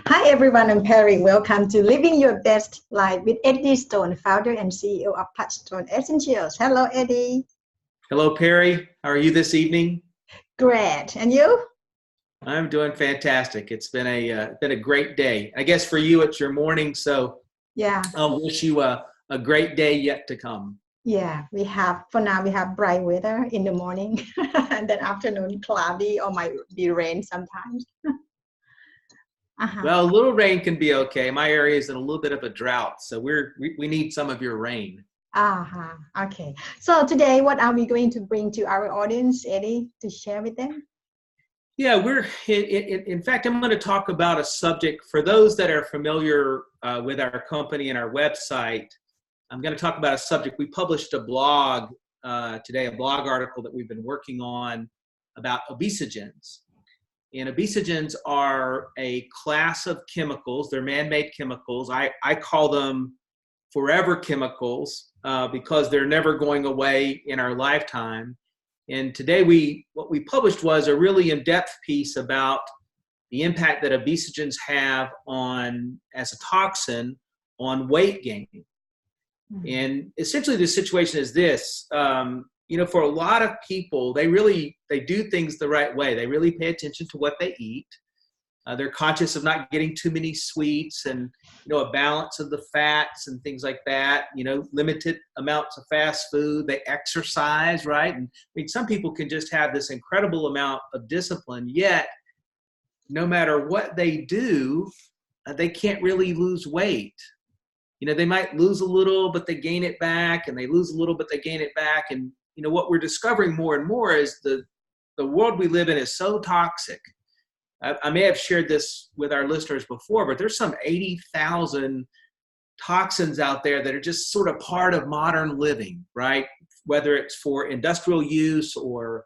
Hi everyone, I'm Pari. Welcome to Living Your Best Life with Eddie Stone, founder and CEO of Touchstone Essentials. Hello, Eddie. Hello, Perry. How are you this evening? Great. And you? I'm doing fantastic. It's been a great day. I guess for you, it's your morning, so Yeah. I'll wish you a great day yet to come. Yeah, for now, we have bright weather in the morning and then afternoon cloudy or might be rain sometimes. Uh-huh. Well, a little rain can be okay. My area is in a little bit of a drought, so we need some of your rain. Uh-huh. Okay. So today, what are we going to bring to our audience, Eddie, to share with them? Yeah, in fact, I'm going to talk about a subject for those that are familiar with our company and our website. I'm going to talk about a subject. We published a blog today, a blog article that we've been working on about obesogens. And obesogens are a class of chemicals. They're man-made chemicals. I call them forever chemicals because they're never going away in our lifetime. And today what we published was a really in-depth piece about the impact that obesogens have as a toxin on weight gain. Mm-hmm. And essentially the situation is this, for a lot of people, they do things the right way. They really pay attention to what they eat. They're conscious of not getting too many sweets and, a balance of the fats and things like that, limited amounts of fast food. They exercise, right? And I mean, some people can just have this incredible amount of discipline, yet no matter what they do, they can't really lose weight. They might lose a little, but they gain it back, and they lose a little, but they gain it back. And, what we're discovering more and more is the world we live in is so toxic. I may have shared this with our listeners before, but there's some 80,000 toxins out there that are just sort of part of modern living, right? Whether it's for industrial use or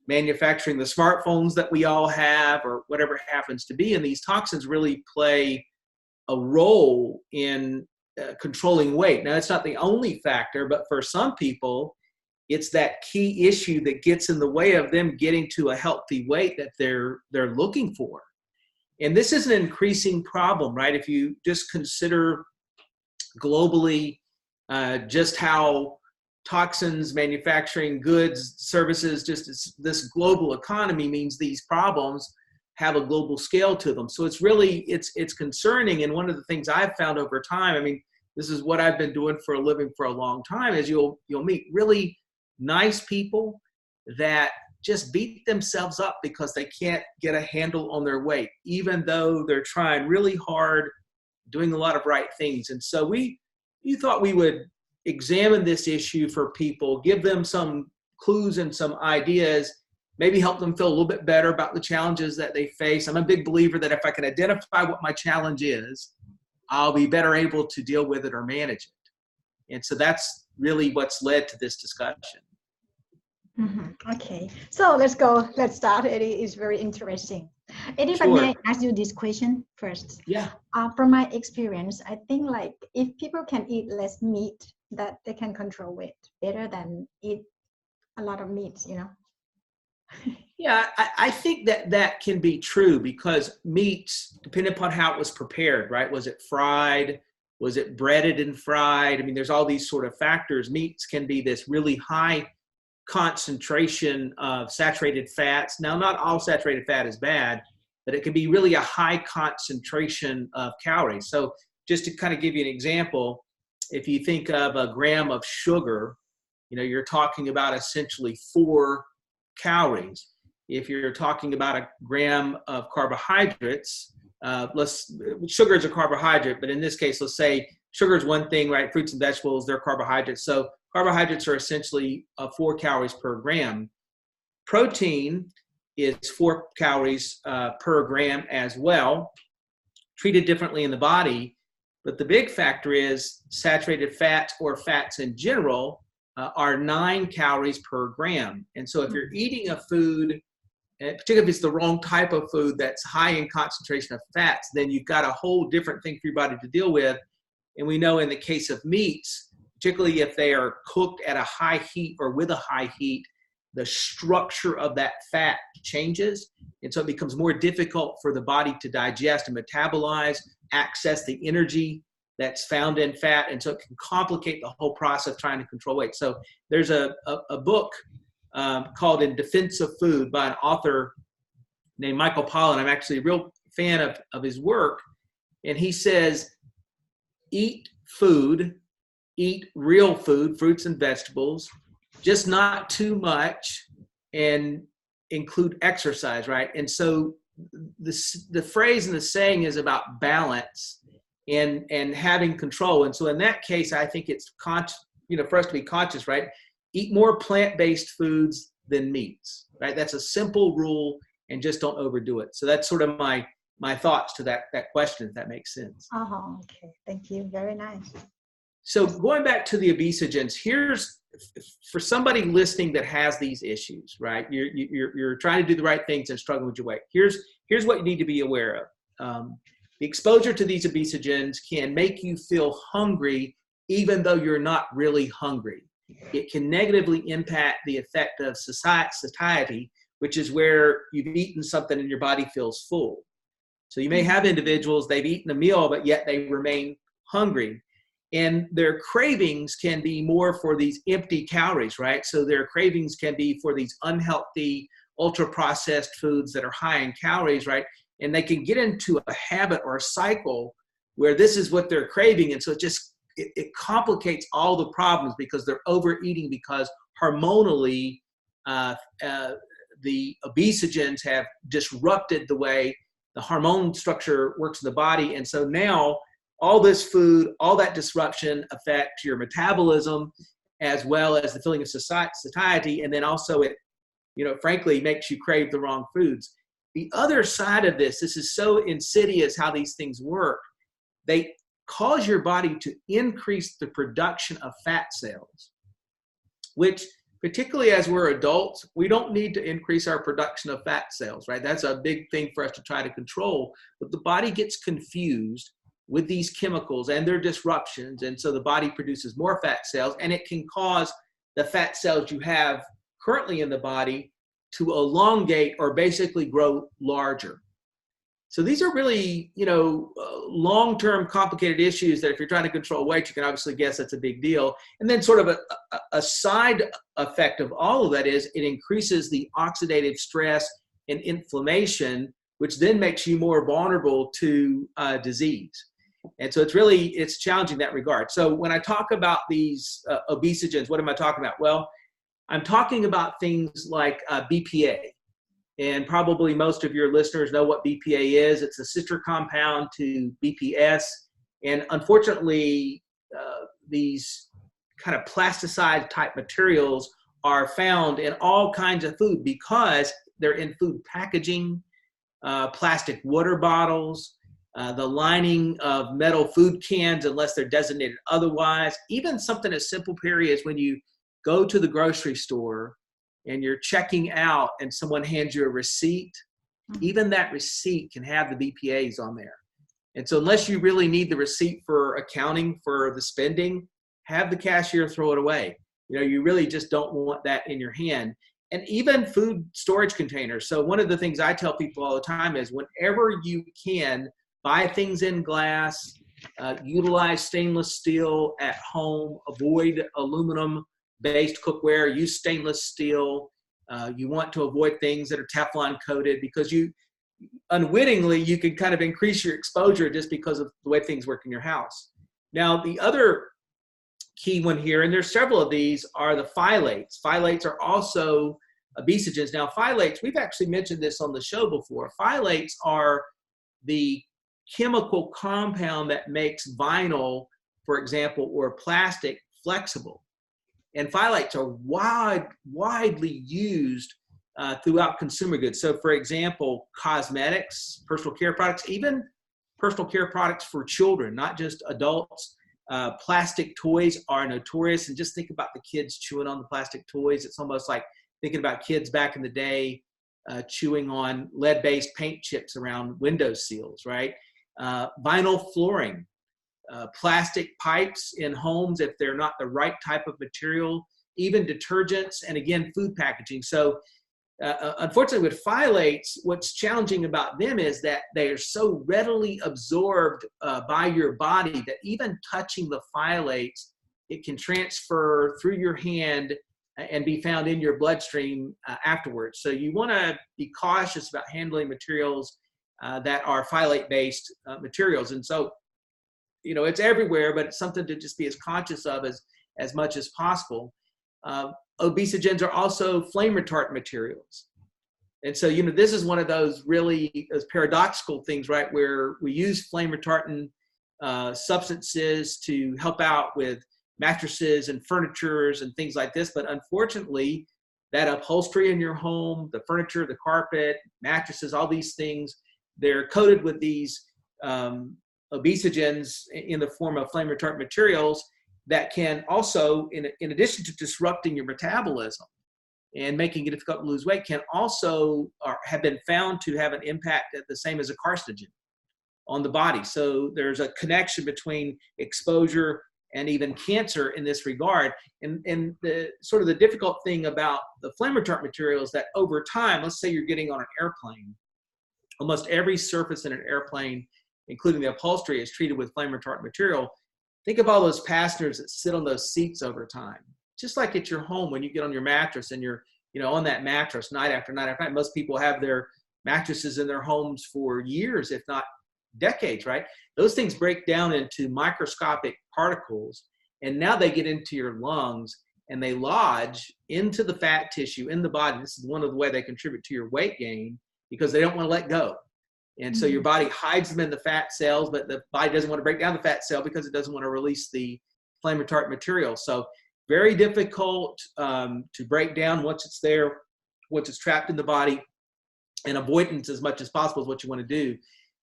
manufacturing the smartphones that we all have or whatever it happens to be. And these toxins really play a role in controlling weight. Now, it's not the only factor, but for some people, it's that key issue that gets in the way of them getting to a healthy weight that they're looking for. And this is an increasing problem, right? If you just consider globally just how toxins, manufacturing goods, services, just this global economy means these problems have a global scale to them. So it's concerning. And one of the things I've found over time, I mean, this is what I've been doing for a living for a long time, is you'll meet really nice people that just beat themselves up because they can't get a handle on their weight, even though they're trying really hard, doing a lot of right things. And so you thought we would examine this issue for people, give them some clues and some ideas, maybe help them feel a little bit better about the challenges that they face. I'm a big believer that if I can identify what my challenge is, I'll be better able to deal with it or manage it. And so that's really what's led to this discussion. Mm-hmm. Okay, so let's go. Let's start. Eddie is very interesting. Eddie, if I may ask you this question first. Yeah. From my experience, I think like if people can eat less meat, that they can control weight better than eat a lot of meat, Yeah, I think that can be true because meats, depending upon how it was prepared, right? Was it fried? Was it breaded and fried? I mean, there's all these sort of factors. Meats can be this really high concentration of saturated fats. Now, not all saturated fat is bad, but it can be really a high concentration of calories. So just to kind of give you an example, if you think of a gram of sugar, you're talking about essentially 4 calories. If you're talking about a gram of carbohydrates, sugar is a carbohydrate, but in this case, let's say sugar is one thing, right? Fruits and vegetables, they're carbohydrates. So carbohydrates are essentially 4 calories per gram. Protein is 4 calories per gram as well, treated differently in the body. But the big factor is saturated fats or fats in general are 9 calories per gram. And so if you're eating a food, and particularly if it's the wrong type of food that's high in concentration of fats, then you've got a whole different thing for your body to deal with. And we know in the case of meats, particularly if they are cooked at a high heat or with a high heat, the structure of that fat changes. And so it becomes more difficult for the body to digest and metabolize, access the energy that's found in fat. And so it can complicate the whole process of trying to control weight. So there's a book called In Defense of Food by an author named Michael Pollan. I'm actually a real fan of his work. And he says, eat food, eat real food, fruits and vegetables, just not too much, and include exercise, right? And so the phrase and the saying is about balance and having control. And so in that case, I think it's for us to be conscious, right? Eat more plant-based foods than meats, right? That's a simple rule, and just don't overdo it. So that's sort of my thoughts to that question, if that makes sense. Okay. Thank you. Very nice. So going back to the obesogens, here's for somebody listening that has these issues, right? You're trying to do the right things and struggling with your weight. Here's what you need to be aware of. The exposure to these obesogens can make you feel hungry, even though you're not really hungry. It can negatively impact the effect of satiety, which is where you've eaten something and your body feels full. So you may have individuals, they've eaten a meal, but yet they remain hungry. And their cravings can be more for these empty calories, right? So their cravings can be for these unhealthy, ultra-processed foods that are high in calories, right? And they can get into a habit or a cycle where this is what they're craving. And so it complicates all the problems because they're overeating, because hormonally, the obesogens have disrupted the way the hormone structure works in the body. And so now all this food, all that disruption affects your metabolism as well as the feeling of satiety. And then also it, frankly, makes you crave the wrong foods. The other side of this is so insidious how these things work. They cause your body to increase the production of fat cells, which particularly as we're adults, we don't need to increase our production of fat cells, right? That's a big thing for us to try to control. But the body gets confused with these chemicals and their disruptions. And so the body produces more fat cells, and it can cause the fat cells you have currently in the body to elongate or basically grow larger. So these are really, long-term complicated issues that if you're trying to control weight, you can obviously guess that's a big deal. And then sort of a side effect of all of that is it increases the oxidative stress and inflammation, which then makes you more vulnerable to disease. And so it's challenging in that regard. So when I talk about these obesogens, what am I talking about? Well, I'm talking about things like BPA. And probably most of your listeners know what BPA is. It's a sister compound to BPS. And unfortunately, these kind of plasticide type materials are found in all kinds of food because they're in food packaging, plastic water bottles, the lining of metal food cans, unless they're designated otherwise. Even something as simple, Pari, as when you go to the grocery store and you're checking out and someone hands you a receipt, even that receipt can have the BPAs on there. And so unless you really need the receipt for accounting for the spending, have the cashier throw it away. You really just don't want that in your hand. And even food storage containers. So one of the things I tell people all the time is whenever you can, buy things in glass, utilize stainless steel at home, avoid aluminum-based cookware, use stainless steel. You want to avoid things that are Teflon coated because unwittingly, you can kind of increase your exposure just because of the way things work in your house. Now, the other key one here, and there's several of these, are the phthalates. Phthalates are also obesogens. Now, phthalates, we've actually mentioned this on the show before. Phthalates are the chemical compound that makes vinyl, for example, or plastic flexible. And phthalates are widely used throughout consumer goods. So, for example, cosmetics, personal care products, even personal care products for children, not just adults. Plastic toys are notorious. And just think about the kids chewing on the plastic toys. It's almost like thinking about kids back in the day chewing on lead-based paint chips around window seals, right? Vinyl flooring, plastic pipes in homes, if they're not the right type of material, even detergents, and again, food packaging. So unfortunately with phthalates, what's challenging about them is that they are so readily absorbed by your body that even touching the phthalates, it can transfer through your hand and be found in your bloodstream afterwards. So you want to be cautious about handling materials that are phthalate-based materials. And so, you know, it's everywhere, but it's something to just be as conscious of as much as possible. Obesogens are also flame retardant materials. And so, you know, this is one of those really paradoxical things, right, where we use flame retardant substances to help out with mattresses and furnitures and things like this. But unfortunately, that upholstery in your home, the furniture, the carpet, mattresses, all these things, they're coated with these obesogens in the form of flame retardant materials that can also, in addition to disrupting your metabolism and making it difficult to lose weight, can also have been found to have an impact at the same as a carcinogen on the body. So there's a connection between exposure and even cancer in this regard. And the sort of the difficult thing about the flame retardant materials that over time, let's say you're getting on an airplane, almost every surface in an airplane, including the upholstery, is treated with flame retardant material. Think of all those passengers that sit on those seats over time. Just like at your home, when you get on your mattress and you're, you know, on that mattress night after night after night. Most people have their mattresses in their homes for years, if not decades, right? Those things break down into microscopic particles, and now they get into your lungs and they lodge into the fat tissue in the body. This is one of the ways they contribute to your weight gain, because they don't want to let go. And so your body hides them in the fat cells, but the body doesn't want to break down the fat cell because it doesn't want to release the flame retardant material. So very difficult to break down once it's there, once it's trapped in the body, and avoidance as much as possible is what you want to do.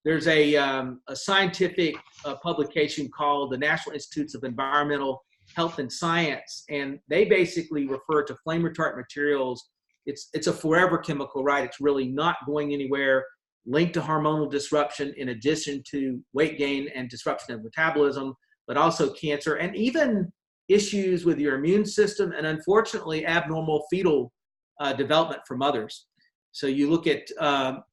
There's a scientific publication called the National Institutes of Environmental Health and Science, and they basically refer to flame retardant materials. It's a forever chemical, right? It's really not going anywhere, linked to hormonal disruption in addition to weight gain and disruption of metabolism, but also cancer and even issues with your immune system, and unfortunately abnormal fetal development for mothers. So you look at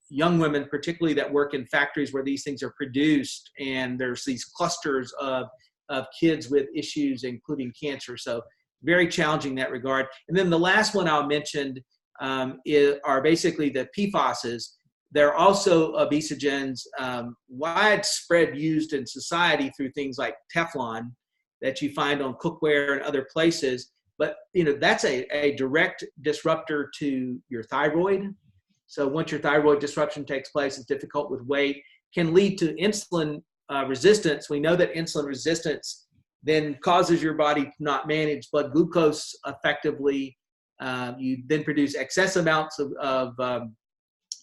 young women, particularly that work in factories where these things are produced, and there's these clusters of kids with issues, including cancer. So very challenging in that regard. And then the last one I'll mention are basically the PFASs. They're also obesogens, widespread used in society through things like Teflon that you find on cookware and other places. But you know, that's a direct disruptor to your thyroid. So once your thyroid disruption takes place, it's difficult with weight, can lead to insulin resistance. We know that insulin resistance then causes your body to not manage blood glucose effectively. You then produce excess amounts of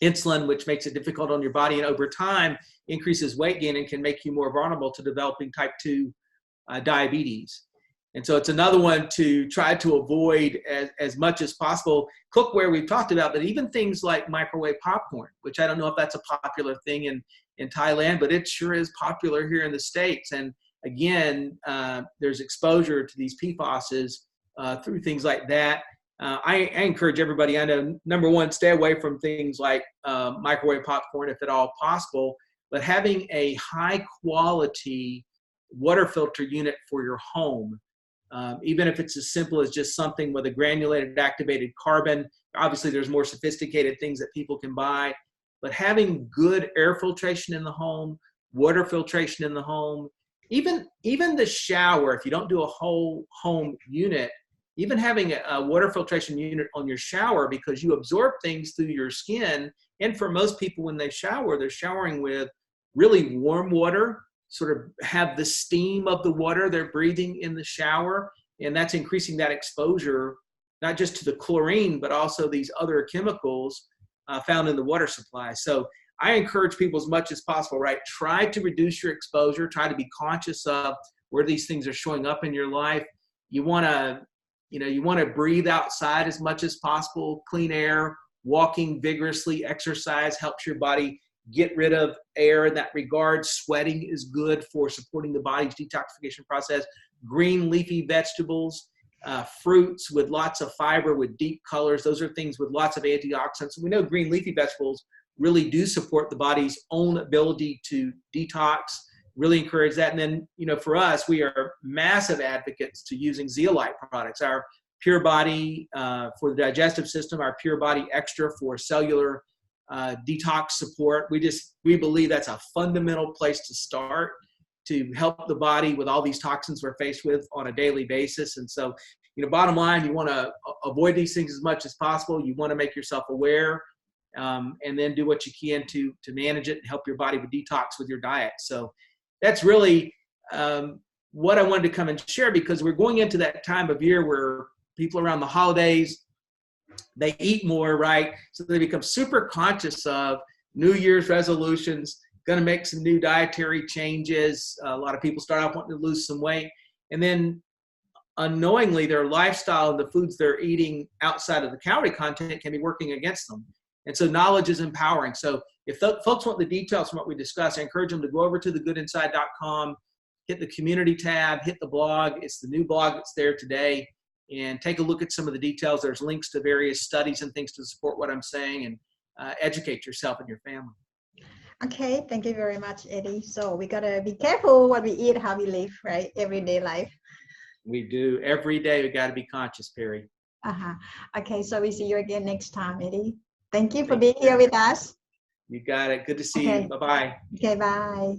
insulin, which makes it difficult on your body, and over time increases weight gain and can make you more vulnerable to developing type 2 diabetes. And so it's another one to try to avoid as much as possible. Cookware we've talked about, but even things like microwave popcorn, which I don't know if that's a popular thing in Thailand, but it sure is popular here in the States. And again, there's exposure to these PFASs through things like that. I encourage everybody, I know, number one, stay away from things like microwave popcorn if at all possible, but having a high quality water filter unit for your home, even if it's as simple as just something with a granulated activated carbon. Obviously there's more sophisticated things that people can buy, but having good air filtration in the home, water filtration in the home, even the shower, if you don't do a whole home unit, even having a water filtration unit on your shower, because you absorb things through your skin. And for most people, when they shower, they're showering with really warm water, sort of have the steam of the water they're breathing in the shower. And that's increasing that exposure, not just to the chlorine, but also these other chemicals found in the water supply. So I encourage people as much as possible, right? Try to reduce your exposure. Try to be conscious of where these things are showing up in your life. You want to breathe outside as much as possible, clean air, walking vigorously, exercise helps your body get rid of air in that regard. Sweating is good for supporting the body's detoxification process. Green leafy vegetables, fruits with lots of fiber, with deep colors. Those are things with lots of antioxidants. We know green leafy vegetables really do support the body's own ability to detox. Really encourage that. And then, for us, we are massive advocates to using zeolite products. Our Pure Body for the digestive system, our Pure Body Extra for cellular detox support. We believe that's a fundamental place to start to help the body with all these toxins we're faced with on a daily basis. And so, bottom line, you want to avoid these things as much as possible. You want to make yourself aware, and then do what you can to manage it and help your body with detox with your diet. So that's really what I wanted to come and share, because we're going into that time of year where people around the holidays, they eat more, right? So they become super conscious of New Year's resolutions, going to make some new dietary changes. A lot of people start off wanting to lose some weight, and then unknowingly their lifestyle and the foods they're eating outside of the calorie content can be working against them. And so knowledge is empowering. So if folks want the details from what we discussed, I encourage them to go over to thegoodinside.com, hit the community tab, hit the blog. It's the new blog that's there today, and take a look at some of the details. There's links to various studies and things to support what I'm saying, and educate yourself and your family. Okay, thank you very much, Eddie. So we gotta be careful what we eat, how we live, right? Everyday life. We do. Every day we gotta be conscious, Pari. Okay, so we see you again next time, Eddie. Thank you for being here with us. You got it. Good to see you. Bye-bye. Okay, bye.